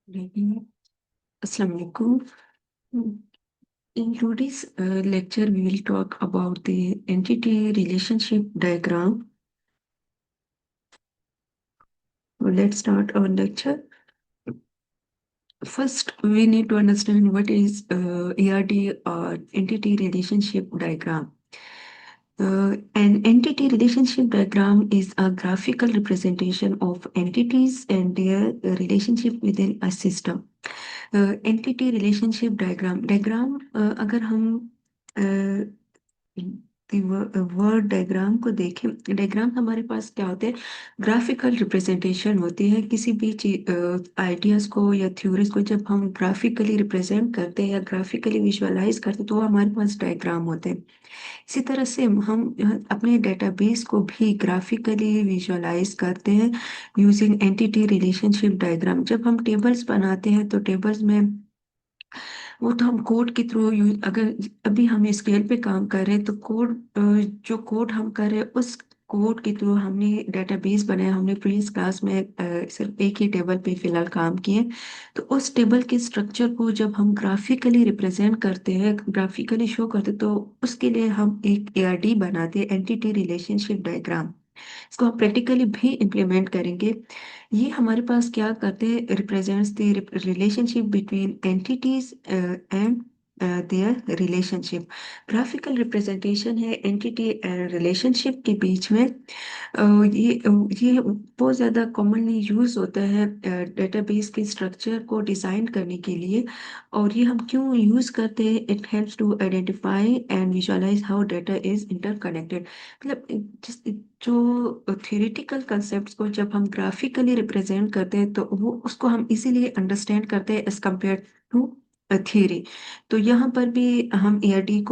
Assalamu alaikum. In today's lecture, we will talk about the entity relationship diagram. Let's start our lecture. First, we need to understand what is ERD or entity relationship diagram. An entity relationship diagram is a graphical representation of entities and their relationship within a system. Entity relationship diagram अगर हम word diagram को देखें, diagram हमारे पास क्या होते हैं, graphical representation होती है किसी भी आइडियाज को या थ्योरीज को जब हम ग्राफिकली रिप्रेजेंट करते हैं या ग्राफिकली विजुअलाइज करते हैं तो हमारे पास डायग्राम होते हैं। इसी तरह से हम अपने डेटाबेस को भी ग्राफिकली विजुअलाइज करते हैं यूजिंग एंटिटी रिलेशनशिप डायग्राम। जब हम टेबल्स बनाते हैं तो टेबल्स में वो तो हम कोड के थ्रू यूज, अगर अभी हम स्केल पे काम कर रहे हैं तो जो कोड हम कर रहे हैं उस कोड के थ्रू हमने डेटाबेस बनाया। हमने प्रीवियस क्लास में सिर्फ एक ही टेबल पे फिलहाल काम किए। तो उस टेबल के स्ट्रक्चर को जब हम ग्राफिकली रिप्रेजेंट करते हैं, ग्राफिकली शो करते हैं, तो उसके लिए हम एक एआरडी बनाते हैं, एंटिटी रिलेशनशिप डायग्राम। इसको हम प्रैक्टिकली भी इम्प्लीमेंट करेंगे। ये हमारे पास क्या करते हैं, represents the relationship between entities and their relationship. Graphical representation है एंटिटी एंड रिलेशनशिप के बीच में। ये बहुत ज़्यादा कॉमनली यूज होता है डेटाबेस के स्ट्रक्चर को डिज़ाइन करने के लिए। और ये हम क्यों यूज करते हैं, it helps to identify and visualise how data is interconnected. मतलब जिस जो थियोरेटिकल कंसेप्ट्स को जब हम ग्राफिकली रिप्रेजेंट करते हैं तो वो उसको हम इजीली अंडरस्टैंड करते हैं एज कम्पेयर टू थियरी। तो यहाँ पर भी हम एआरडी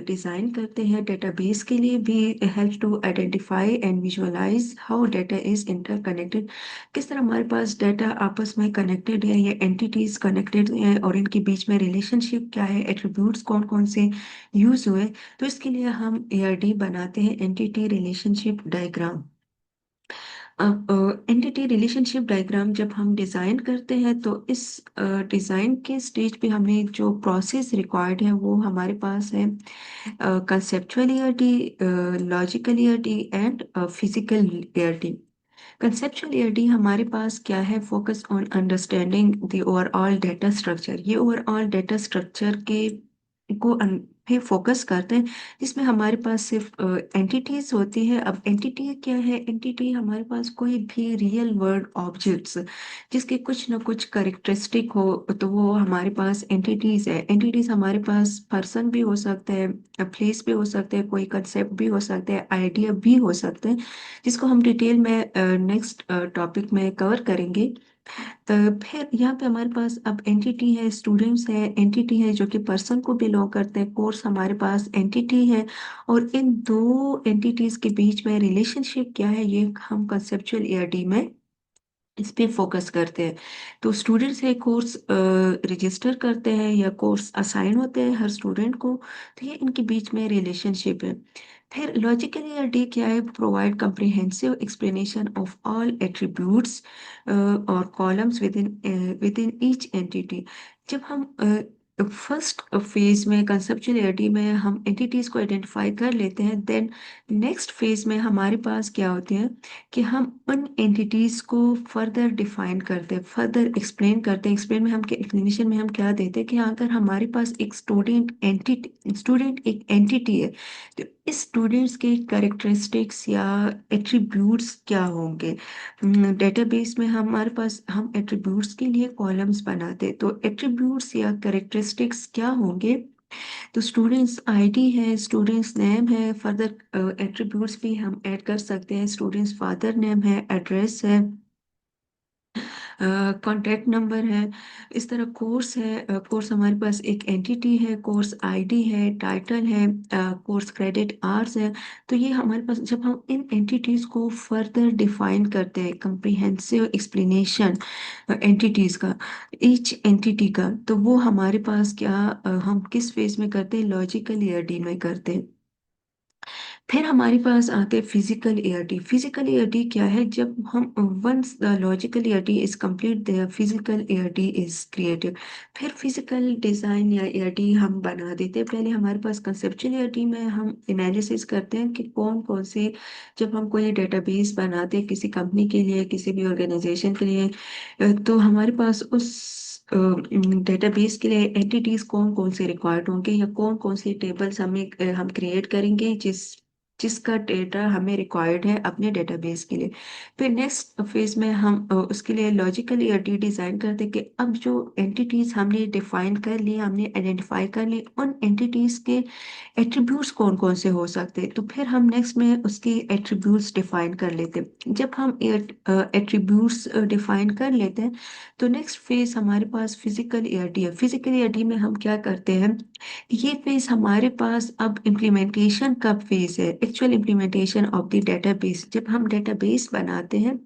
डिजाइन करते हैं डेटाबेस के लिए भी। Help to identify and visualise how data is interconnected. किस तरह हमारे पास डाटा आपस में कनेक्टेड है या एंटिटीज कनेक्टेड है और इनके बीच में रिलेशनशिप क्या है, एट्रीब्यूट्स कौन कौन से यूज हुए। तो इसके लिए हम एआरडी बनाते हैं, एंटिटी रिलेशनशिप डायग्राम। अब एंटिटी रिलेशनशिप डायग्राम जब हम डिजाइन करते हैं तो इस डिजाइन के स्टेज पे हमें जो प्रोसेस रिक्वायर्ड है वो हमारे पास है conceptual ERD, logical ERD and physical ERD. Conceptual ERD हमारे पास क्या है, focus on understanding the overall data structure. ये ओवरऑल डाटा स्ट्रक्चर के को पे फोकस करते हैं जिसमें हमारे पास सिर्फ एंटिटीज होती है। अब एंटिटी क्या है, एंटिटी हमारे पास कोई भी रियल वर्ल्ड ऑब्जेक्ट्स जिसके कुछ ना कुछ करेक्टरिस्टिक हो तो वो हमारे पास एंटिटीज है। एंटिटीज हमारे पास पर्सन भी हो सकते हैं, प्लेस भी हो सकते हैं, कोई कंसेप्ट भी हो सकते हैं, आइडिया भी हो सकते हैं, जिसको हम डिटेल में नेक्स्ट टॉपिक में कवर करेंगे। फिर यहाँ पे हमारे पास अब एंटिटी है, स्टूडेंट्स है, एंटिटी है जो कि पर्सन को बिलोंग करते हैं, कोर्स हमारे पास एंटिटी है। और इन दो एंटिटीज के बीच में रिलेशनशिप क्या है ये हम कंसेप्चुअल ईआरडी में इस पे फोकस करते हैं। तो स्टूडेंट्स है, कोर्स रजिस्टर करते हैं या कोर्स असाइन होते हैं हर स्टूडेंट को, तो ये इनके बीच में रिलेशनशिप है। फिर लॉजिकल ईआरडी क्या है, provide comprehensive explanation of all attributes और columns with in each entity. जब हम फर्स्ट फेज में कंसेप्चुअल ईआरडी में हम एंटिटीज को आइडेंटिफाई कर लेते हैं, देन नेक्स्ट फेज में हमारे पास क्या होते हैं कि हम उन एंटिटीज को फर्दर डिफाइन करते हैं, फर्दर एक्सप्लेन करते हैं। एक्सप्लेन में हम एक्सप्लेनेशन में हम क्या देते हैं कि अगर हमारे पास एक स्टूडेंट एक एंटिटी है तो इस स्टूडेंट्स के कैरेक्टरिस्टिक्स या एट्रीब्यूट्स क्या होंगे। डेटाबेस में हमारे पास हम एट्रीब्यूट्स के लिए कॉलम्स बनाते हैं, तो एट्रीब्यूट्स या कैरेक्टरिस्टिक्स क्या होंगे। तो स्टूडेंट्स आईडी है, स्टूडेंट्स नेम है, फर्दर एट्रीब्यूट्स भी हम ऐड कर सकते हैं। स्टूडेंट्स फादर नेम है, एड्रेस है, कॉन्टैक्ट नंबर है। इस तरह कोर्स है, कोर्स हमारे पास एक एंटिटी है, कोर्स आईडी है, टाइटल है, कोर्स क्रेडिट आवर्स है। तो ये हमारे पास जब हम इन एंटिटीज को फर्दर डिफाइन करते हैं, कंप्रिहेंसिव एक्सप्लेनेशन एंटिटीज का, ईच एंटिटी का, तो वो हमारे पास क्या हम किस फेज में करते हैं, लॉजिकल ईआरडी में करते हैं। फिर हमारे पास आते हैं फिजिकल एआरटी। फिजिकल एआरटी क्या है? जब हम once the logical ERD is complete the physical ERD is created. फिर फिजिकल डिजाइन या एआरटी हम बना देते हैं। पहले हमारे पास कंसेप्चुअल एआरटी में हम एनालिसिस करते हैं कि कौन कौन से, जब हम कोई डेटाबेस बनाते हैं किसी कंपनी के लिए, किसी भी ऑर्गेनाइजेशन के लिए, तो हमारे पास उस डेटाबेस के लिए एंटिटीज कौन कौन से रिक्वायर्ड होंगे, या कौन कौन से टेबल्स हमें हम क्रिएट करेंगे जिसका डेटा हमें रिक्वायर्ड है अपने डेटाबेस के लिए। फिर नेक्स्ट फेज में हम उसके लिए लॉजिकल ईआरटी डिजाइन करते हैं कि अब जो एंटिटीज हमने डिफाइन कर ली, हमने आइडेंटिफाई कर ली, उन एंटिटीज के एट्रीब्यूट्स कौन कौन से हो सकते हैं। तो फिर हम नेक्स्ट में उसके एट्रीब्यूट्स डिफाइन कर लेते हैं। जब हम एट्रीब्यूट्स डिफाइन कर लेते हैं, तो नेक्स्ट फेज हमारे पास फिजिकल ईआरटी है। फिजिकल ईआरटी में हम क्या करते हैं, ये फेज हमारे पास अब इम्प्लीमेंटेशन का फेज है, actual implementation of the database. जब हम डेटाबेस बनाते हैं,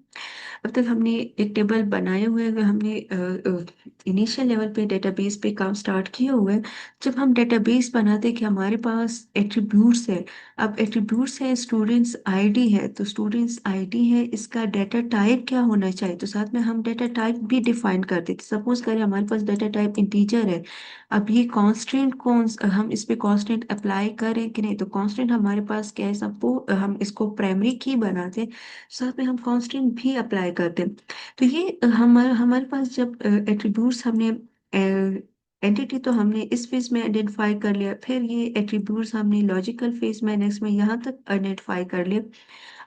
अब तक हमने एक टेबल बनाए हुए हैं, हमने इनिशियल लेवल पे डेटाबेस पे काम स्टार्ट किया हुआ है। जब हम डेटाबेस बनाते हैं कि हमारे पास एट्रीब्यूट्स है। अब एट्रीब्यूट्स है, स्टूडेंट्स आईडी है, तो स्टूडेंट्स आईडी है, इसका डाटा टाइप क्या होना चाहिए, तो साथ में हम डाटा टाइप भी डिफाइन करते थे। सपोज करें हमारे पास डाटा टाइप इंटीजर है। अब ये कांस्टेंट कौन, हम इस पे कांस्टेंट अप्लाई करें कि नहीं, तो कांस्टेंट हमारे पास क्या है, सबको हम इसको प्राइमरी की बनाते हैं, साथ में हम कांस्टेंट भी अप्लाई करते हैं। तो ये हमारे हमारे पास जब एट्रीब्यूट्स हमने एंटिटी तो हमने इस फेज में आइडेंटिफाई कर लिया, फिर ये एट्रीब्यूट्स हमने लॉजिकल फेज में नेक्स्ट में यहाँ तक आइडेंटिफाई कर लिया।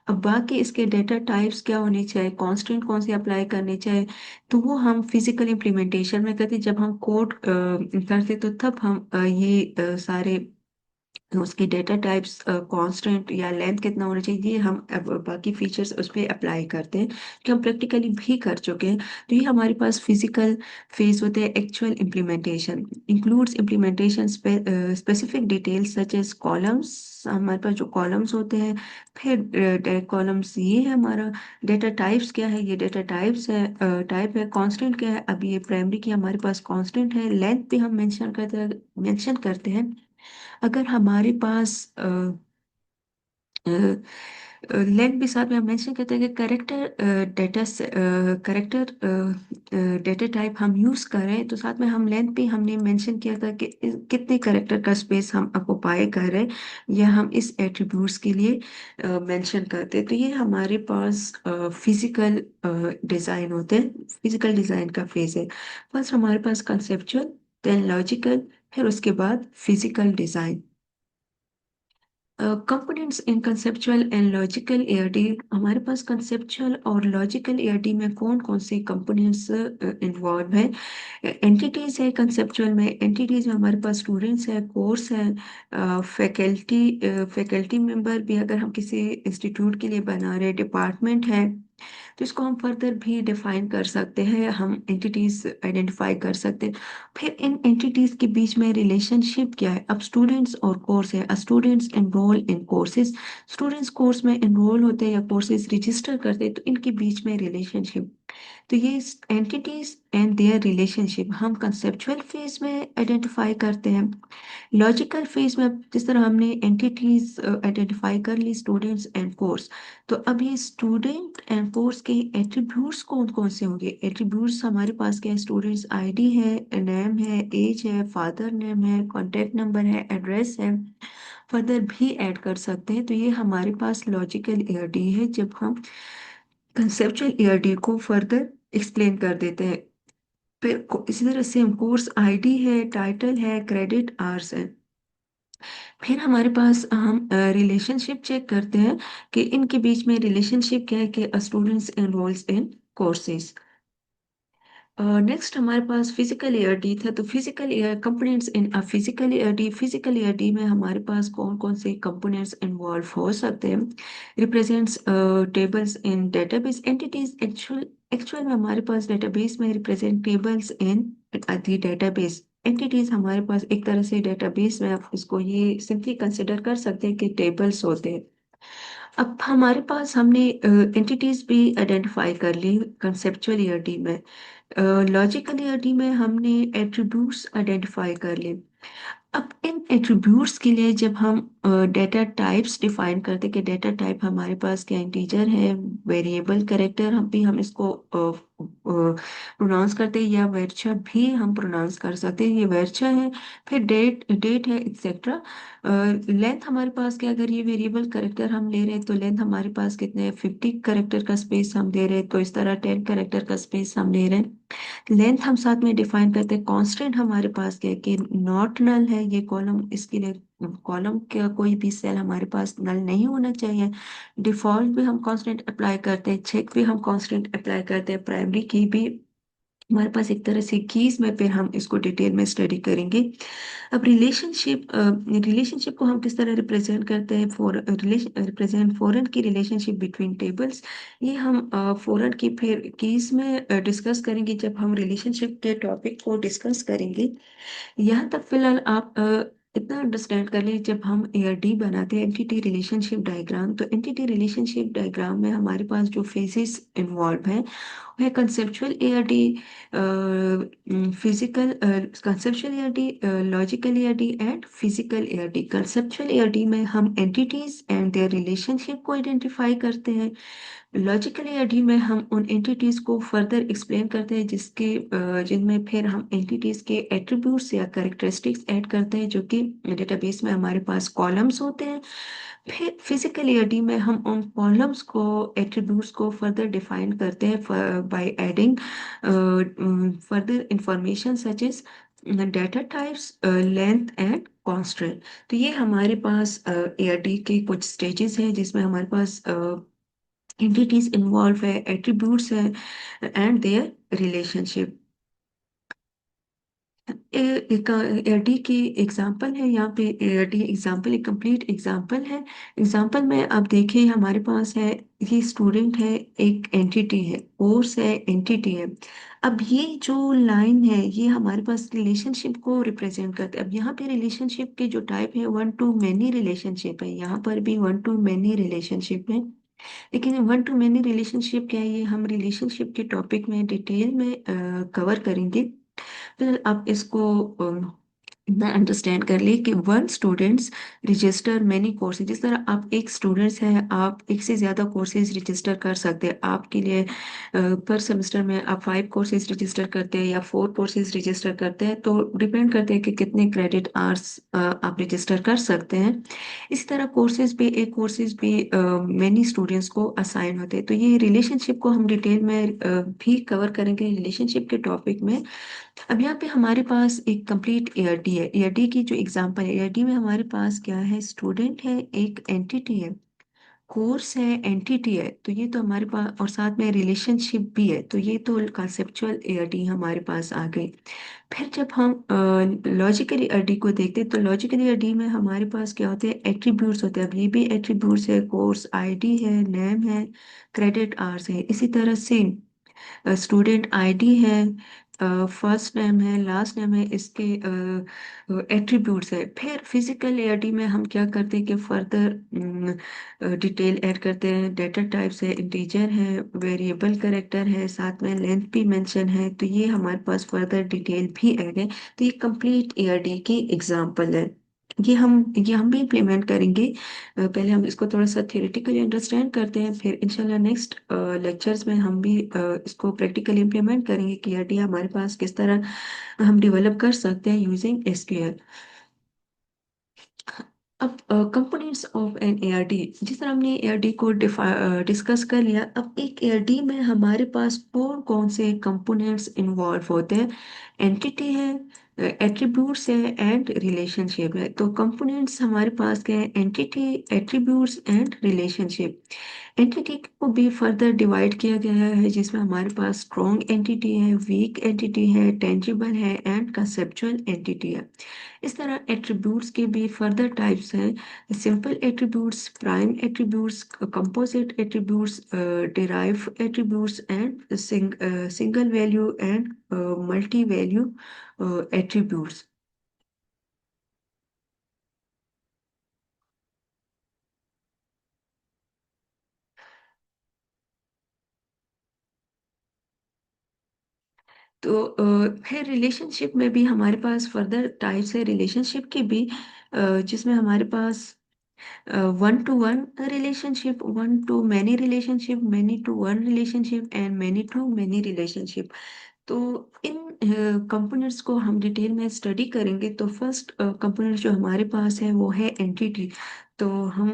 अब बाकी इसके डेटा टाइप्स क्या होने चाहिए, कांस्टेंट कौन से अप्लाई करने चाहिए, तो वो हम फिजिकल इम्प्लीमेंटेशन में करते। जब हम कोड करते तो तब हम ये सारे उसकी डेटा टाइप्स कांस्टेंट या लेंथ कितना होना चाहिए, ये हम अब बाकी फीचर्स उस पर अप्लाई करते हैं, जो हम प्रैक्टिकली भी कर चुके हैं। तो ये हमारे पास फिजिकल फेज होते हैं। Actual implementation includes implementation specific details such as columns, हमारे पास जो कॉलम्स होते हैं। फिर कॉलम्स ये है हमारा। डेटा टाइप्स क्या है, ये डेटा टाइप्स है, टाइप है। कांस्टेंट क्या है, अब ये प्राइमरी की हमारे पास कांस्टेंट है। लेंथ भी हम मेंशन करते हैं। अगर हमारे पास लेंथ भी साथ में हम मेंशन करते हैं कि करेक्टर डेटा टाइप हम यूज कर रहे हैं, तो साथ में हम लेंथ भी हमने मेंशन किया था कि कितने करेक्टर का स्पेस हम ऑक्युपाई कर रहे हैं, या हम इस एट्रीब्यूट्स के लिए मेंशन करते हैं। तो ये हमारे पास फिजिकल डिजाइन होते हैं। फिजिकल डिजाइन का फेज है। फर्स्ट हमारे पास कंसेप्चुअल, देन लॉजिकल, फिर उसके बाद physical design. Components in conceptual and logical ARD. हमारे पास कंसेप्चुअल और लॉजिकल एआरडी में कौन कौन से कंपोनेंट्स इन्वॉल्व है। एंटिटीज है कंसेप्चुअल में, एंटिटीज में हमारे पास स्टूडेंट्स है, कोर्स है, फैकल्टी मेंबर भी अगर हम किसी इंस्टीट्यूट के लिए बना रहे, डिपार्टमेंट है, तो इसको हम फर्दर भी डिफाइन कर सकते हैं, हम एंटिटीज आइडेंटिफाई कर सकते हैं। फिर इन एंटिटीज के बीच में रिलेशनशिप क्या है। अब स्टूडेंट्स और कोर्स है, स्टूडेंट्स एनरोल इन कोर्सेज, स्टूडेंट्स कोर्स में एनरोल होते हैं या कोर्सेज रजिस्टर करते हैं, तो इनके बीच में रिलेशनशिप। तो ये एंटिटीज एंड देयर रिलेशनशिप हम कंसेप्चुअल फेज में आइडेंटिफाई करते हैं। लॉजिकल फेज में जिस तरह हमने एंटिटीज आइडेंटिफाई कर ली, स्टूडेंट्स एंड कोर्स, तो अब ये स्टूडेंट एंड कोर्स के एट्रीब्यूट्स कौन कौन से होंगे। एट्रीब्यूट्स हमारे पास क्या है, स्टूडेंट्स आईडी है, नेम है, एज है, फादर नेम है, कॉन्टेक्ट नंबर है, एड्रेस है, फर्दर भी ऐड कर सकते हैं। तो ये हमारे पास लॉजिकल ईआरडी है, जब हम कंसेप्चुअल ईआरडी को फर्दर एक्सप्लेन कर देते हैं। फिर इसी तरह से कोर्स आईडी है, टाइटल है, क्रेडिट आवर्स है। फिर हमारे पास हम रिलेशनशिप चेक करते हैं कि इनके बीच में रिलेशनशिप क्या है, कि स्टूडेंट्स एनरोल्स इन कोर्सेज। नेक्स्ट हमारे पास फिजिकल ईआरडी था। तो physical year components in physical ERD, physical ERD में हमारे पास कौन कौन से कंपोनेंट्स इन्वॉल्व हो सकते हैं। रिप्रेजेंट्स टेबल्स इन डेटाबेस एंटिटीज। एक्चुअल एक्चुअल में हमारे पास डेटाबेस में represent tables in the database entities. हमारे पास एक तरह से डेटाबेस में आप इसको ये सिंपली कंसिडर कर सकते हैं कि टेबल्स होते हैं। अब हमारे पास हमने एंटिटीज भी आइडेंटिफाई कर ली कंसेप्चुअल ईआरडी में। लॉजिकल ईआरडी में हमने एट्रीब्यूट्स आइडेंटिफाई कर लिए। अब इन एट्रीब्यूट्स के लिए जब हम डेटा टाइप्स डिफाइन करते हैं कि डेटा टाइप हमारे पास क्या इंटीजर है, वेरिएबल कैरेक्टर हम इसको प्रोनाउंस करते हैं, या वर्चा भी हम प्रोनाउंस कर सकते हैं, ये वर्चा है। फिर डेट डेट है, एक्सेट्रा। लेंथ हमारे पास क्या, अगर ये वेरिएबल कैरेक्टर हम ले रहे हैं तो लेंथ हमारे पास कितने हैं, 50 कैरेक्टर का स्पेस हम दे रहे हैं, तो इस तरह 10 कैरेक्टर का स्पेस हम ले रहे हैं। लेंथ हम साथ में डिफाइन करते हैं। कांस्टेंट हमारे पास क्या है कि नॉट नल है ये कॉलम, इसके लिए कॉलम का कोई भी सेल हमारे पास नल नहीं होना चाहिए। डिफॉल्ट भी हम कांस्टेंट अप्लाई करते हैं, चेक भी हम कांस्टेंट अप्लाई करते हैं, प्राइमरी की भी हमारे पास एक तरह से कीज में, फिर हम इसको डिटेल में स्टडी करेंगे। अब रिलेशनशिप को हम किस तरह रिप्रेजेंट करते हैं, रिप्रेजेंट फॉरेन की रिलेशनशिप बिटवीन टेबल्स। ये हम फॉरेन की फिर कीज में डिस्कस करेंगे जब हम रिलेशनशिप के टॉपिक को डिस्कस करेंगे। यहाँ तक फिलहाल आप इतना अंडरस्टैंड कर लीजिए, जब हम एआरडी बनाते हैं, एंटिटी रिलेशनशिप डायग्राम, तो एंटिटी रिलेशनशिप डायग्राम में हमारे पास जो फेजेस इन्वॉल्व है वह conceptual ARD, physical conceptual ARD, logical ARD and physical ARD. Conceptual ARD में हम एंटिटीज एंड देयर रिलेशनशिप को आइडेंटिफाई करते हैं। लॉजिकल एआरडी में हम उन एंटिटीज को फर्दर एक्सप्लेन करते हैं, जिनमें फिर हम एंटिटीज के एट्रीब्यूट्स या कैरेक्टरिस्टिक्स ऐड करते हैं, जो कि डेटाबेस में हमारे पास कॉलम्स होते हैं। फिर फिजिकल एआरडी में हम उन कॉलम्स को, एट्रीब्यूट्स को फर्दर डिफाइन करते हैं by adding further information such as data types, length and constant. तो ये हमारे पास एआरडी के कुछ स्टेजेस हैं, जिसमें हमारे पास entities involved है, attributes है, and their relationship। एक एडी की एग्जांपल है यहाँ पे, एडी एग्जांपल एक कंप्लीट एग्जांपल है। एग्जांपल में आप देखिए हमारे पास है, ये स्टूडेंट है, एक एंटिटी है, कोर्स है, एंटिटी है। अब ये जो लाइन है ये हमारे पास रिलेशनशिप को रिप्रेजेंट करते हैं। अब यहाँ पे रिलेशनशिप के जो टाइप है, वन टू मैनी रिलेशनशिप है, यहाँ पर भी वन टू मैनी रिलेशनशिप है। लेकिन वन टू मैनी रिलेशनशिप क्या है, ये हम रिलेशनशिप के टॉपिक में डिटेल में कवर करेंगे। फिर आप इसको इतना अंडरस्टैंड कर लिए कि one students register many courses. जिस तरह आप एक स्टूडेंट्स हैं, आप एक से ज़्यादा कोर्सेज रजिस्टर कर सकते हैं। आपके लिए पर सेमेस्टर में आप 5 कोर्सेज रजिस्टर करते हैं या 4 कोर्सेज रजिस्टर करते हैं, तो डिपेंड करते हैं कि कितने क्रेडिट आवर्स आप रजिस्टर कर सकते हैं। इसी तरह कोर्सेज पे मैनी स्टूडेंट्स को असाइन होते हैं। तो ये रिलेशनशिप को हम डिटेल में भी कवर करेंगे रिलेशनशिप के टॉपिक में। अब यहाँ पे हमारे पास एक कंप्लीट एआरडी है। एआरडी की जो एग्जांपल है, एआरडी में हमारे पास क्या है, स्टूडेंट है, एक एंटिटी है, कोर्स है, एंटिटी है, तो ये तो हमारे पास, और साथ में रिलेशनशिप भी है, तो ये तो कंसेप्चुअल एआरडी हमारे पास आ गई। फिर जब हम लॉजिकल ईआरडी को देखते हैं, तो लॉजिकल ईआरडी में हमारे पास क्या होते हैं, एट्रीब्यूट्स होते हैं। अब ये भी एट्रीब्यूट्स है, कोर्स आईडी है, नेम है, क्रेडिट आवर्स है। इसी तरह से स्टूडेंट आईडी है, फर्स्ट नेम है, लास्ट नेम है, इसके एट्रीब्यूट्स है। फिर फिजिकल एआरडी में हम क्या करते हैं कि फर्दर डिटेल ऐड करते हैं, डेटा टाइप्स है, इंटीजर है, वेरिएबल कैरेक्टर है, साथ में लेंथ भी मेंशन है, तो ये हमारे पास फर्दर डिटेल भी ऐड है। तो ये कंप्लीट एआरडी की एग्जांपल है। ये हम भी इम्प्लीमेंट करेंगे। पहले हम इसको थोड़ा सा थियोरेटिकली अंडरस्टैंड करते हैं, फिर इंशाल्लाह नेक्स्ट लेक्चर्स में हम भी इसको प्रैक्टिकली इम्प्लीमेंट करेंगे कि आइडिया हमारे पास किस तरह हम डेवलप कर सकते हैं यूजिंग एसक्यूएल। अब कंपोनेंट्स ऑफ एन एआरडी, जिस तरह हमने एआरडी को डिस्कस कर लिया, अब एक एआरडी में हमारे पास कौन कौन से कंपोनेंट्स इन्वॉल्व होते हैं। एंटिटी है, एट्रीब्यूट्स है एंड रिलेशनशिप है। तो कंपोनेंट्स हमारे पास क्या है, entity, attributes and relationship. Entity को भी फर्दर डिवाइड किया गया है, जिसमें हमारे पास स्ट्रॉन्ग एंटिटी है, वीक एंटिटी है, टेंजिबल है एंड कंसेप्चुअल एंटिटी है। इस तरह एट्रीब्यूट्स के भी फर्दर टाइप्स हैं, simple attributes, prime attributes, composite attributes, derive attributes and single value and multi value attributes. तो फिर रिलेशनशिप में भी हमारे पास फर्दर टाइप्स है रिलेशनशिप के भी, जिसमें हमारे पास one to one relationship, one to many relationship, many to one relationship and many to many relationship. तो इन कंपोनेंट्स को हम डिटेल में स्टडी करेंगे। तो फर्स्ट कंपोनेंट जो हमारे पास है वो है एंटिटी। तो हम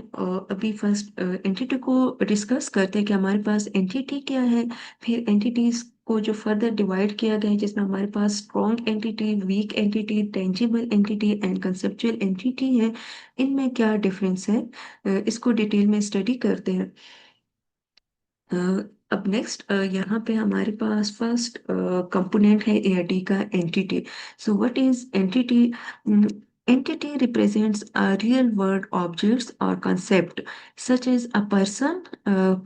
अभी फर्स्ट एंटिटी को डिस्कस करते हैं कि हमारे पास एंटिटी क्या है। फिर एंटिटीज को जो फर्दर डिवाइड किया गया है, जिसमें हमारे पास strong entity, weak entity, tangible entity and conceptual entity है। इनमें क्या डिफरेंस है, इसको डिटेल में स्टडी करते हैं। अ, अब नेक्स्ट यहाँ पे हमारे पास फर्स्ट कंपोनेंट है एआरटी का, entity. So what is entity? Entity represents real world objects और concept such as a person.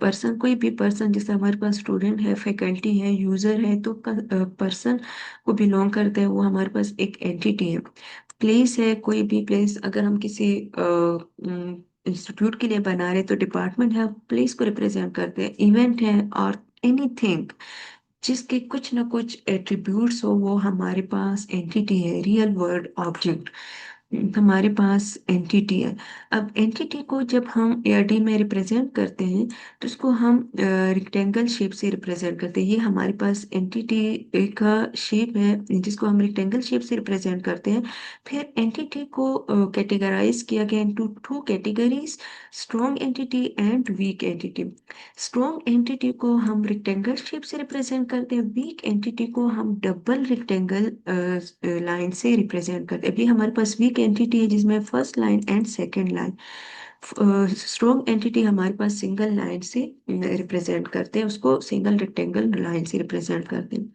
Person, कोई भी पर्सन, जैसे हमारे पास स्टूडेंट है, फैकल्टी है, यूजर है, तो पर्सन को बिलोंग करता है, वो हमारे पास एक एंटिटी है। प्लेस है, कोई भी प्लेस, अगर हम किसी इंस्टीट्यूट के लिए बना रहे तो डिपार्टमेंट है, प्लेस को रिप्रेजेंट करते हैं। इवेंट है और एनीथिंग जिसके कुछ ना कुछ एट्रीब्यूट्स हो, वो हमारे पास एंटिटी है। रियल वर्ल्ड ऑब्जेक्ट हमारे पास एंटिटी है। अब एंटिटी को जब हम एआरडी में रिप्रेजेंट करते हैं तो उसको हम रेक्टेंगल शेप से रिप्रेजेंट करते हैं। ये हमारे पास एंटिटी का शेप है जिसको हम रेक्टेंगल शेप से रिप्रेजेंट करते हैं। फिर एंटिटी को कैटेगराइज किया गया into two categories, strong entity and weak entity. Strong entity को हम रेक्टेंगल शेप से रिप्रेजेंट करते हैं, वीक एंटिटी को हम डबल रेक्टेंगल लाइन से रिप्रेजेंट करते हैं। अभी हमारे पास वीक एंटिटी है जिसमें first line and second line. Strong entity हमारे पास सिंगल लाइन से रिप्रेजेंट करते हैं, उसको सिंगल रेक्टेंगल लाइन से रिप्रेजेंट करते हैं।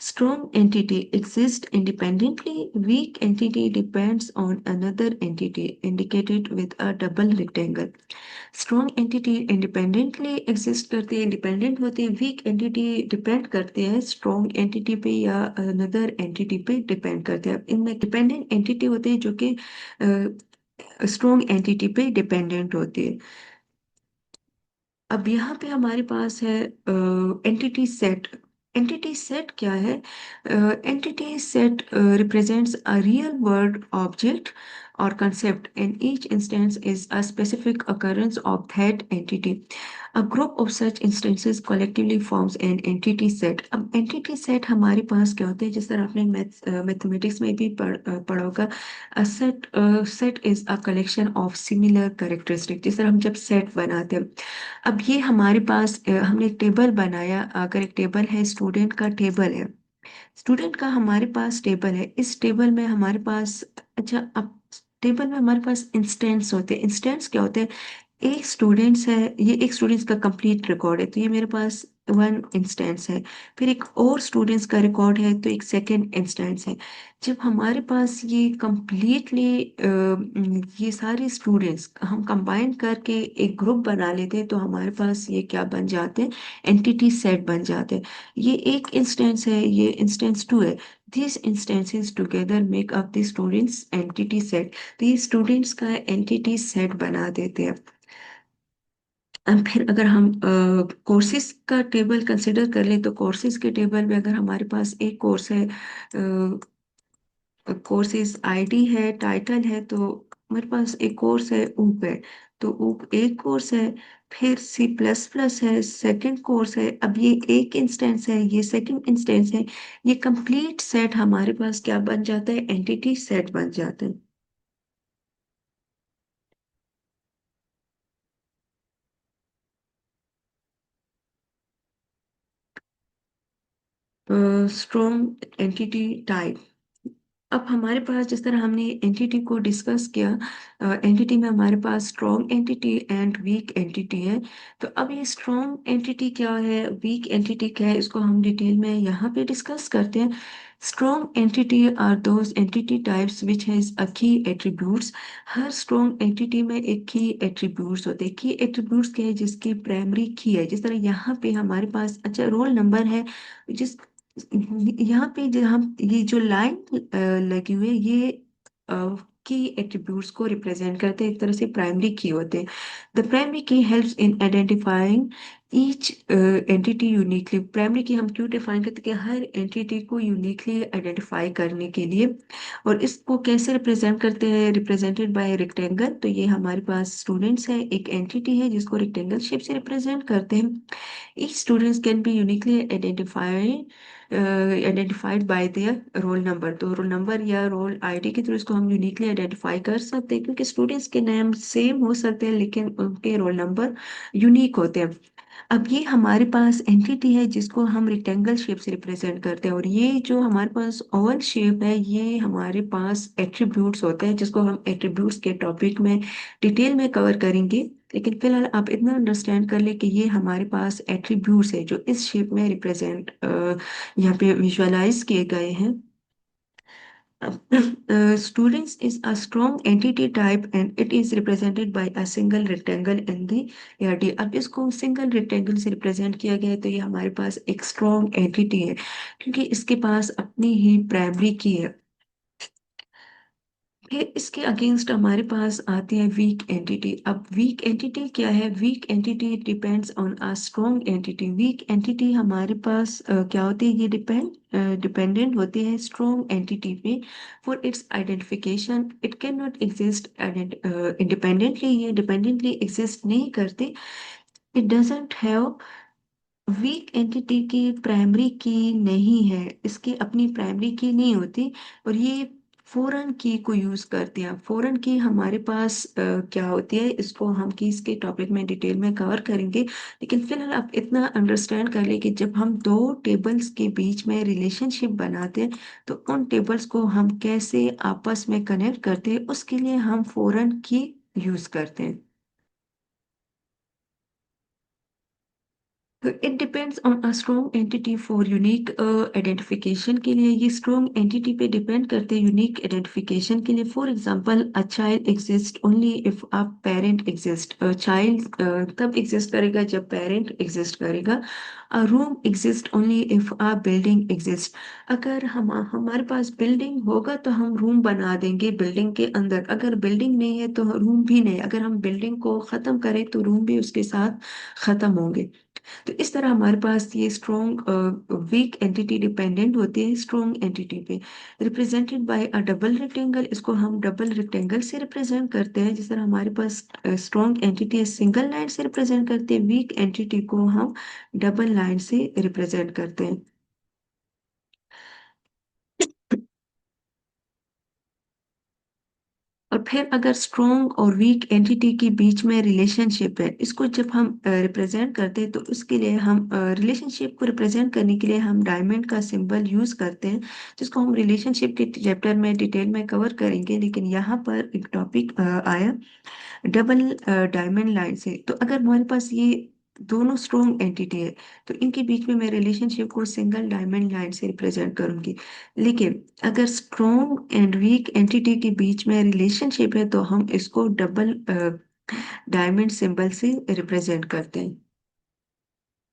Strong entity exists independently. Weak entity depends on another entity indicated with a double rectangle. Strong entity independently exist करती है, independent होती है। Weak entity depend करते हैं strong entity पे या another entity पे depend करते हैं। इनमें dependent entity होते हैं जो कि strong entity पे dependent होती है। अब यहाँ पे हमारे पास है एंटिटी सेट। एंटिटी सेट क्या है? Entity set represents a real world object और concept and each instance is a specific occurrence of that entity. A group of such instances collectively forms an entity set. अब entity set हमारे पास क्या होते हैं, जिस तरह आपने मैथमेटिक्स में भी पढ़ा होगा। Set is a collection of similar characteristic. जिस तरह हम जब सेट बनाते हैं, अब ये हमारे पास हमने एक टेबल बनाया। अगर एक टेबल है, स्टूडेंट का टेबल है, स्टूडेंट का हमारे पास टेबल है, इस टेबल में हमारे पास, अच्छा, अब टेबल में हमारे पास इंस्टेंस होते हैं। इंस्टेंस क्या होते हैं? एक स्टूडेंट्स है, ये एक स्टूडेंट्स का कंप्लीट रिकॉर्ड है, तो ये मेरे पास वन इंस्टेंस है। फिर एक और स्टूडेंट्स का रिकॉर्ड है, तो एक सेकंड इंस्टेंस है। जब हमारे पास ये कंप्लीटली ये सारे स्टूडेंट्स हम कंबाइन करके एक ग्रुप बना लेते हैं, तो हमारे पास ये क्या बन जाते हैं? एंटिटी सेट बन जाते हैं। ये एक इंस्टेंस है, ये इंस्टेंस टू है। These instances together make up the students entity set। तो ये स्टूडेंट्स का एंटिटी सेट बना देते हैं। फिर अगर हम कोर्सेज का टेबल कंसिडर कर ले, तो कोर्सेज के टेबल में अगर हमारे पास एक कोर्स है, कोर्सेज आईडी है, टाइटल है, तो हमारे पास एक कोर्स है, ऊप है, तो ऊप एक कोर्स है। फिर सी प्लस प्लस है, सेकंड कोर्स है। अब ये एक इंस्टेंस है, ये सेकंड इंस्टेंस है। ये कंप्लीट सेट हमारे पास क्या बन जाता है? एंटिटी सेट बन जाता है। Strong entity type. अब हमारे पास जिस तरह हमने एंटिटी को डिस्कस किया, एंटिटी में हमारे पास strong entity and weak entity है। तो अब ये स्ट्रॉन्ग एंटिटी क्या है, वीक एंटिटी क्या है, इसको हम डिटेल में यहाँ पे डिस्कस करते हैं। Strong entity are those entity types which has a key attributes. Her strong entity में एक की एट्रीब्यूट्स होते हैं। की एट्रीब्यूट्स क्या है? जिसकी प्राइमरी की है। जिस तरह यहाँ पे हमारे पास, अच्छा, रोल नंबर है, जिस यहाँ पे जहाँ ये जो लाइन लगी हुई है, ये की एट्रीब्यूट्स को रिप्रेजेंट करते हैं, एक तरह से प्राइमरी की होते हैं। द प्राइमरी की helps in identifying each entity uniquely, primary की हम क्यों डिफाइन करते हैं कि हर एंटिटी को यूनिकली आइडेंटिफाई करने के लिए। और इसको कैसे रिप्रेजेंट करते हैं, रिप्रेजेंटेड बाय रेक्टेंगल। तो ये हमारे पास स्टूडेंट्स है, एक एंटिटी है जिसको रेक्टेंगल शेप से रिप्रेजेंट करते हैं। Each students can be uniquely identified by their roll number. तो रोल नंबर या रोल आईडी के थ्रू इसको हम यूनिकली आइडेंटिफाई कर सकते हैं, क्योंकि स्टूडेंट्स के नाम सेम हो सकते हैं लेकिन उनके रोल नंबर यूनिक होते हैं। अब ये हमारे पास एंटिटी है जिसको हम रेक्टेंगल शेप से रिप्रेजेंट करते हैं, और ये जो हमारे पास ओवल शेप है ये हमारे पास एट्रीब्यूट्स होते हैं, जिसको हम एट्रीब्यूट्स के टॉपिक में डिटेल में कवर करेंगे। लेकिन फिलहाल आप इतना अंडरस्टैंड कर ले कि ये हमारे पास एट्रीब्यूट्स है जो इस शेप में रिप्रेजेंट यहाँ पे विजुअलाइज किए गए हैं। Students is a strong entity type and it is represented by a single rectangle in the ARD। अब इसको सिंगल रेक्टेंगल से रिप्रेजेंट किया गया है, तो ये हमारे पास एक स्ट्रॉन्ग एंटिटी है क्योंकि इसके पास अपनी ही प्राइमरी की है। फिर इसके अगेंस्ट हमारे पास आती है वीक एंटिटी। अब वीक एंटिटी क्या है, weak entity depends on a strong entity. Weak entity हमारे पास क्या होती है, ये डिपेंडेंट होती है स्ट्रॉन्ग एंटिटी पे for its identification. It can not exist independently, ये डिपेंडेंटली एग्जिस्ट नहीं करते। It doesn't have, weak entity की प्राइमरी की नहीं है, इसकी अपनी प्राइमरी की नहीं होती, और ये फॉरेन की को यूज करते हैं। फॉरेन की हमारे पास क्या होती है, इसको हम कीज के टॉपिक में डिटेल में कवर करेंगे। लेकिन फिलहाल आप इतना अंडरस्टैंड कर ले कि जब हम दो टेबल्स के बीच में रिलेशनशिप बनाते हैं तो उन टेबल्स को हम कैसे आपस में कनेक्ट करते हैं, उसके लिए हम फॉरेन की यूज करते हैं। It depends on a strong entity for unique identification के लिए, ये स्ट्रॉन्ग एंटिटी पे डिपेंड करते हैं यूनिक आइडेंटिफिकेशन के लिए। For example a child exist only if a parent exist. Child तब एग्जिस्ट करेगा जब पेरेंट एग्जिस्ट करेगा। अ room exist only if a building exist. अगर हम हमारे पास बिल्डिंग होगा तो हम रूम बना देंगे बिल्डिंग के अंदर, अगर बिल्डिंग नहीं है तो रूम भी नहीं, अगर हम बिल्डिंग को खत्म करें तो रूम भी उसके साथ खत्म होंगे। तो इस तरह हमारे पास ये स्ट्रॉन्ग वीक एंटिटी डिपेंडेंट होती है स्ट्रॉन्ग एंटिटी पे। Represented by a double rectangle, इसको हम डबल रेक्टेंगल से रिप्रेजेंट करते हैं। जिस तरह हमारे पास स्ट्रॉन्ग एंटिटी है सिंगल लाइन से रिप्रेजेंट करते हैं, वीक एंटिटी को हम डबल लाइन से रिप्रेजेंट करते हैं। और फिर अगर स्ट्रॉन्ग और वीक एंटिटी के बीच में रिलेशनशिप है, इसको जब हम रिप्रेजेंट करते हैं तो उसके लिए हम रिलेशनशिप को रिप्रेजेंट करने के लिए हम डायमंड का सिंबल यूज करते हैं, जिसको हम रिलेशनशिप के चैप्टर में डिटेल में कवर करेंगे। लेकिन यहाँ पर एक टॉपिक आया डबल डायमंड लाइन से। तो अगर हमारे पास ये दोनों स्ट्रॉन्ग एंटिटी है तो इनके बीच में मैं रिलेशनशिप को सिंगल डायमंड लाइन से रिप्रेजेंट करूंगी। लेकिन अगर स्ट्रॉन्ग एंड वीक एंटिटी के बीच में रिलेशनशिप है तो हम इसको डबल डायमंड सिंबल से रिप्रेजेंट करते हैं,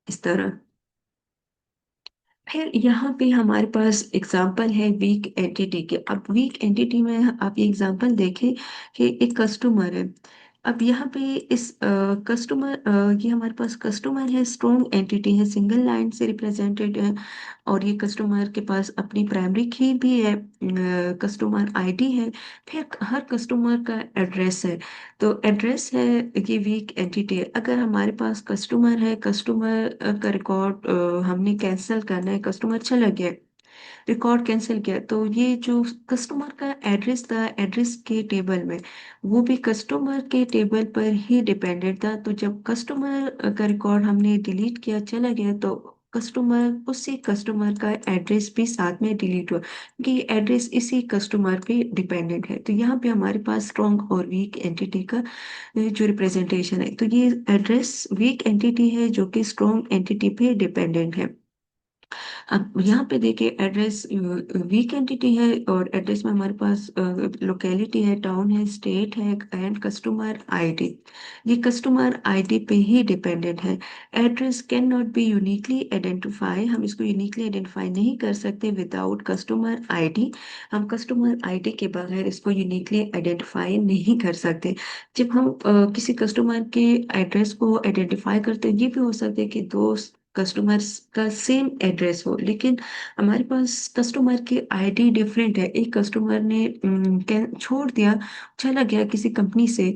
इस तरह। फिर यहाँ पे हमारे पास एग्जाम्पल है वीक एंटिटी के। अब वीक एंटिटी में आप ये एग्जाम्पल देखें कि एक कस्टमर है। अब यहाँ पे इस कस्टमर, ये हमारे पास कस्टमर है, स्ट्रॉन्ग एंटिटी है, सिंगल लाइन से रिप्रेजेंटेड है, और ये कस्टमर के पास अपनी प्राइमरी की भी है, कस्टमर आईडी है। फिर हर कस्टमर का एड्रेस है। तो एड्रेस है, ये वीक एंटिटी है। अगर हमारे पास कस्टमर है, कस्टमर का रिकॉर्ड हमने कैंसिल करना है, कस्टमर चला गया, रिकॉर्ड कैंसिल किया, तो ये जो कस्टमर का एड्रेस था एड्रेस के टेबल में, वो भी कस्टमर के टेबल पर ही डिपेंडेंट था। तो जब कस्टमर का रिकॉर्ड हमने डिलीट किया, चला गया, तो कस्टमर, उसी कस्टमर का एड्रेस भी साथ में डिलीट हुआ, क्योंकि एड्रेस इसी कस्टमर पे डिपेंडेंट है। तो यहाँ पे हमारे पास स्ट्रॉन्ग और वीक एंटिटी का जो रिप्रेजेंटेशन है, तो ये एड्रेस वीक एंटिटी है जो कि स्ट्रॉन्ग एंटिटी पे डिपेंडेंट है। अब यहाँ पे देखिए एड्रेस वीक एंटिटी है, और एड्रेस में हमारे पास लोकेलिटी है, टाउन है, स्टेट है, एंड कस्टमर आईडी। ये कस्टमर आईडी पे ही डिपेंडेंट है। Address can not be uniquely identify, हम इसको यूनिकली आइडेंटिफाई नहीं कर सकते विदाउट कस्टमर आईडी। हम कस्टमर आईडी के बगैर इसको यूनिकली आइडेंटिफाई नहीं कर सकते। जब हम किसी कस्टमर के एड्रेस को आइडेंटिफाई करते हैं, ये भी हो सकता है कि दो कस्टमर्स का सेम एड्रेस हो, लेकिन हमारे पास कस्टमर की आईडी डिफरेंट है। एक कस्टमर ने छोड़ दिया, चला गया किसी कंपनी से,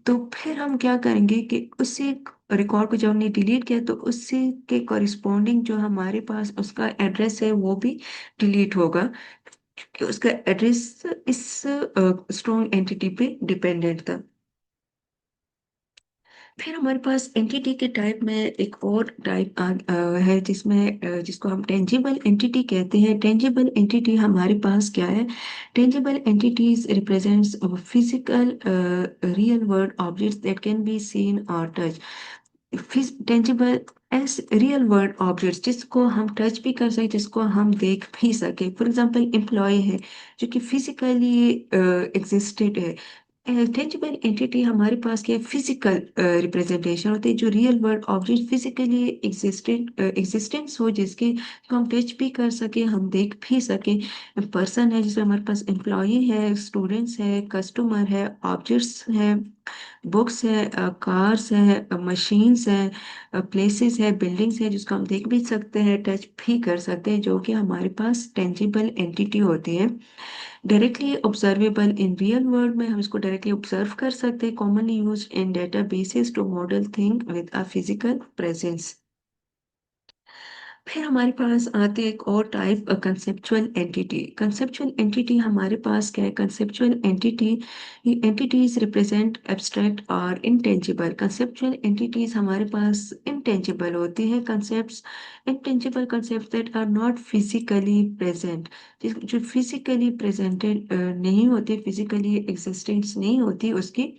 तो फिर हम क्या करेंगे कि उसी रिकॉर्ड को जब हमने डिलीट किया तो उसी के कॉरिस्पॉन्डिंग जो हमारे पास उसका एड्रेस है वो भी डिलीट होगा, क्योंकि उसका एड्रेस इस स्ट्रॉन्ग एंटिटी पे डिपेंडेंट था। फिर हमारे पास एंटिटी के टाइप में एक और टाइप है, जिसमें जिसको हम टेंजिबल एंटिटी कहते हैं। टेंजिबल एंटिटी हमारे पास क्या है? Tangible entities represents physical real world objects that can be seen और touch. Tangible as real world objects जिसको हम टच भी कर सकते, जिसको हम देख भी सके। फॉर एग्जांपल एम्प्लॉय है जो कि फिजिकली एग्जिस्टेड है। टेंजिबल एंटिटी हमारे पास क्या फिजिकल रिप्रेजेंटेशन होती है, जो real world object physically existence हो, जिसकी को हम टच भी कर सके, हम देख भी सके। पर्सन है जिसमें हमारे पास एम्प्लॉय है, स्टूडेंट्स है, कस्टमर है, ऑब्जेक्ट्स है, बुक्स है, कार्स है, मशीन्स है, प्लेसेस है, बिल्डिंग्स है, जिसको हम देख भी सकते हैं, टच भी कर सकते हैं, जो कि हमारे पास टेंजिबल एंटिटी होती है। Directly observable in real world में हम इसको डायरेक्टली ऑब्जर्व कर सकते हैं। Commonly used in databases to model thing with a physical presence. फिर हमारे पास आते हैं एक और type, conceptual entity. Conceptual entity हमारे पास क्या है? Conceptual entity entities represent abstract और इनटेंजिबल। कंसेप्चुअल एंटिटीज हमारे पास इनटेंजिबल होती है concepts. Intangible concept that are not physically present, जो फिजिकली प्रेजेंटेड नहीं होती, फिजिकली एग्जिस्टेंस नहीं होती उसकी,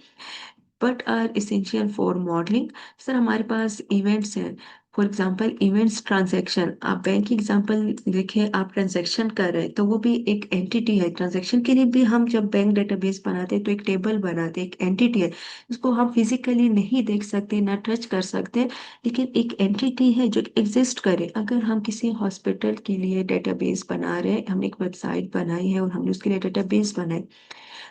but are essential for modelling. Sir हमारे पास इवेंट्स हैं। फॉर एग्जांपल इवेंट्स ट्रांजैक्शन, आप बैंक की एग्जांपल देखें, आप ट्रांजैक्शन कर रहे हैं तो वो भी एक एंटिटी है। ट्रांजैक्शन के लिए भी हम जब बैंक डेटाबेस बनाते हैं तो एक टेबल बनाते हैं, एक एंटिटी है, इसको हम फिजिकली नहीं देख सकते ना टच कर सकते, लेकिन एक एंटिटी है जो एग्जिस्ट करे। अगर हम किसी हॉस्पिटल के लिए डेटाबेस बना रहे हैं, हमने एक वेबसाइट बनाई है और हमने उसके लिए डेटाबेस बनाए,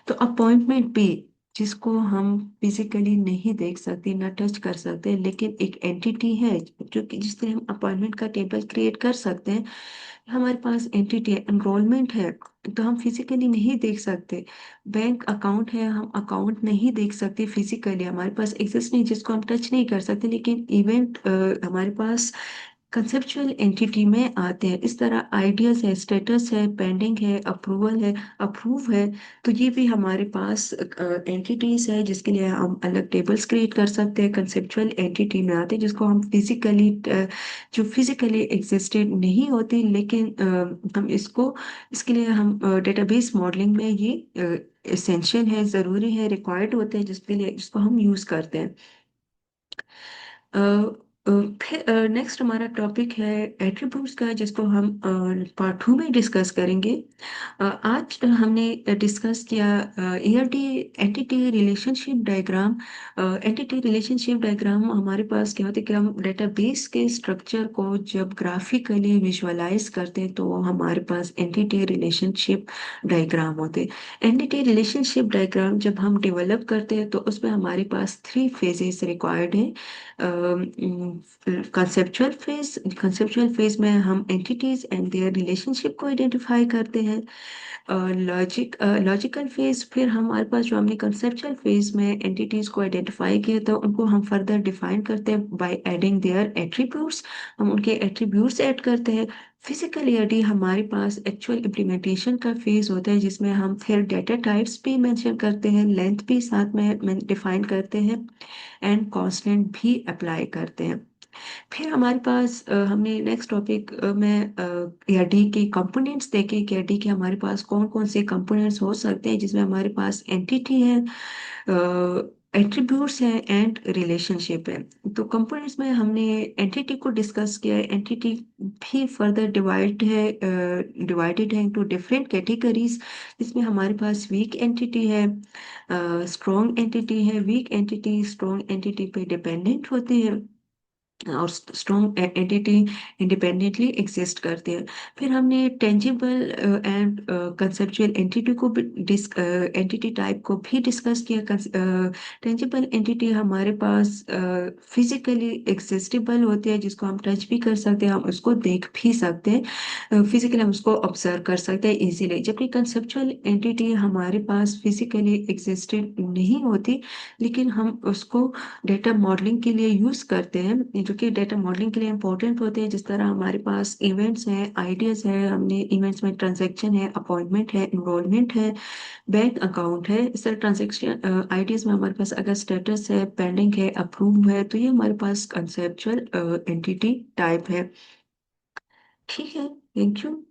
तो अपॉइंटमेंट भी, जिसको हम फिजिकली नहीं देख सकते ना टच कर सकते, लेकिन एक एंटिटी है जो कि जिससे हम अपॉइंटमेंट का टेबल क्रिएट कर सकते हैं। हमारे पास एंटिटी है। एनरोलमेंट है तो हम फिजिकली नहीं देख सकते। बैंक अकाउंट है, हम अकाउंट नहीं देख सकते फिजिकली, हमारे पास एग्जिस्ट नहीं, जिसको हम टच नहीं कर सकते, लेकिन इवेंट हमारे पास कंसेप्चुअल एंटिटी में आते हैं। इस तरह आइडियाज है, स्टेटस है, पेंडिंग है, अप्रूवल है, अप्रूव है, तो ये भी हमारे पास एंटिटीज है जिसके लिए हम अलग टेबल्स क्रिएट कर सकते हैं। कंसेप्चुअल एंटिटी में आते हैं जिसको हम फिजिकली, जो फिजिकली एग्जिस्टेड नहीं होती, लेकिन हम इसको, इसके लिए हम डेटाबेस मॉडलिंग में ये एसेंशियल है, ज़रूरी है, रिक्वायर्ड होते हैं, जिसके लिए इसको हम यूज़ करते हैं। अ, फिर नेक्स्ट हमारा टॉपिक है एट्रीब्यूट्स का, जिसको हम पार्ट 2 में डिस्कस करेंगे। आज हमने डिस्कस किया ARD, entity relationship diagram. Entity relationship diagram हमारे पास क्या होता है कि हम डेटाबेस के स्ट्रक्चर को जब ग्राफिकली विजुअलाइज करते हैं तो हमारे पास एंटिटी रिलेशनशिप डायग्राम होते हैं। एंटिटी रिलेशनशिप डायग्राम जब हम डेवलप करते हैं तो उसमें हमारे पास 3 फेजेस रिक्वायर्ड हैं। कंसेप्चुअल फेज, कंसेप्चुअल फेज में हम एंटिटीज एंड देयर रिलेशनशिप को आइडेंटिफाई करते हैं। लॉजिकल फेज, फिर हमारे पास जो हमने कंसेप्चुअल फेज में एंटिटीज को आइडेंटिफाई किया था उनको हम फर्दर डिफाइन करते हैं बाय एडिंग देयर एट्रीब्यूट्स, हम उनके एट्रीब्यूट्स ऐड करते हैं। फिजिकल ईआरडी हमारे पास एक्चुअल इम्प्लीमेंटेशन का फेज होता है, जिसमें हम फिर डेटा टाइप्स भी मेंशन करते हैं, लेंथ भी साथ में डिफाइन करते हैं, एंड कांस्टेंट भी अप्लाई करते हैं। फिर हमारे पास हमने नेक्स्ट टॉपिक में एआरडी के कंपोनेंट्स देखे कि एआरडी के हमारे पास कौन कौन से कंपोनेंट्स हो सकते हैं, जिसमें हमारे पास एंटिटी है, एट्रीब्यूट्स हैं एंड रिलेशनशिप है। तो कंपोनेंट्स में हमने एंटिटी को डिस्कस किया है। एंटिटी भी फर्दर डिवाइडेड है इनटू डिफरेंट कैटेगरीज, जिसमें हमारे पास वीक एंटिटी है, स्ट्रॉन्ग एंटिटी है। वीक एंटिटी स्ट्रॉन्ग एंटिटी पे डिपेंडेंट होती है और स्ट्रॉन्ग एंटिटी इंडिपेंडेंटली एग्जिस्ट करती है। फिर हमने टेंजिबल एंड कंसेप्चुअल एंटिटी को भी एंटिटी टाइप को भी डिस्कस किया। टेंजिबल एंटिटी हमारे पास फिजिकली एग्जिस्टेबल होती है, जिसको हम टच भी कर सकते हैं, हम उसको देख भी सकते हैं, फिजिकली हम उसको ऑब्जर्व कर सकते हैं इजीली। जबकि कंसेप्चुअल एंटिटी हमारे पास फिजिकली एग्जिस्टेड नहीं होती, लेकिन हम उसको डेटा मॉडलिंग के लिए यूज करते हैं, जो कि डेटा मॉडलिंग के लिए इंपॉर्टेंट होते हैं। जिस तरह हमारे पास इवेंट्स हैं, आइडियाज है, हमने इवेंट्स में ट्रांजैक्शन है, अपॉइंटमेंट है, इनरोलमेंट है, बैंक अकाउंट है। इस तरह ट्रांजैक्शन आइडियाज में हमारे पास अगर स्टेटस है, पेंडिंग है, अप्रूव है, तो ये हमारे पास कंसेप्चुअल एंटिटी टाइप है। ठीक है, थैंक यू।